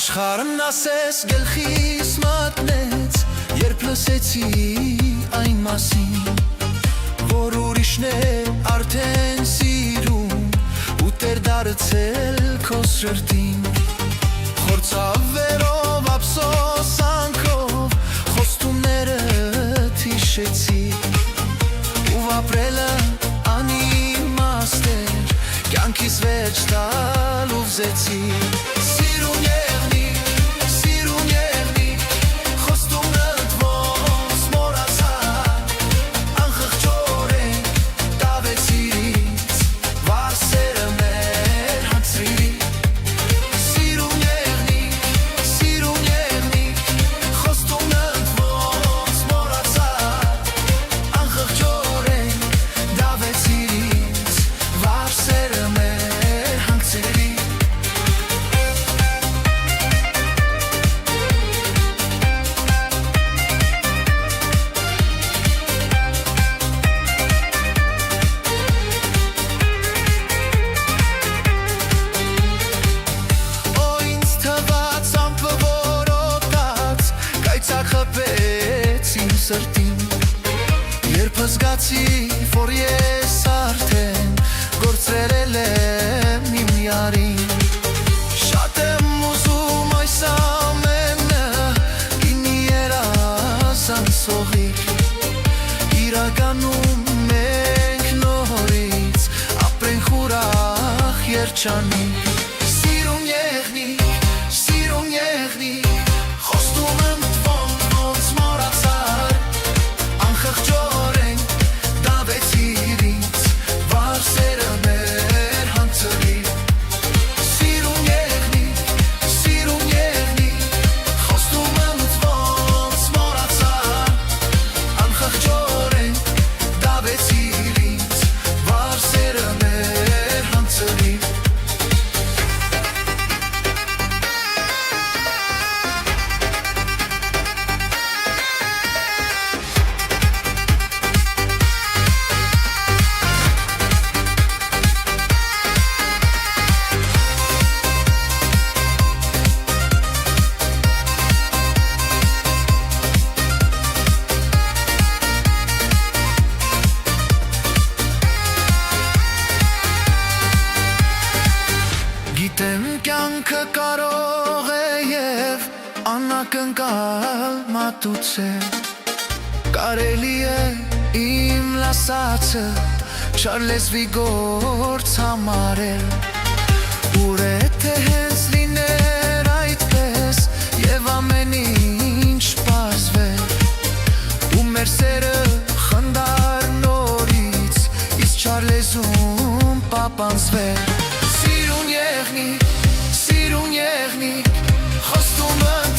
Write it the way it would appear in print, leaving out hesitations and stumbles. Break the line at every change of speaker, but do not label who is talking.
Աշխարհն ասես գլխիս մատնեց, երբ լսեցի այն մասին, որ ուրիշն է արդեն սիրում ու տեր դարձել քո սրտին։ Խորցավերով ափսոսանքով խոստումներդ հիշեցի ու ապրելը անիմաստ էր, կյանքիս վերջ տալ ուզեցի։ Սրտին, երբ զգացի, որ ես արդեն գործրել եմ իմ յարին, շատ եմ ուզում այս ամենը լինի երազանցողիկ, իրականում մենք նորից ապրենք ուրախ երջանիկ։ Սիրուն եղնիկ, խոստում եմ ոնց մոռացար, անխղճորեն դավեցիր ինձ, վարսերը մեր հանցրի։ Սիրուն եղնիկ, խոստում եմ ոնց մոռացար, անխղճորեն դավեցիր ինձ, վարսերը մեր հանցրի։ Գիտեմ կյանքը կարող է և անակնկալ մատուցել, կարելի է իմ լասացը չար լեզվի գործ համարել, ուր է թե հենց լիներ այդպես և ամեն ինչ պարզվել, ու մեր սերը խնդար նորից, իսկ չար լեզուն պապանձվել։ Սիրուն եղնիկ, խոստում եմ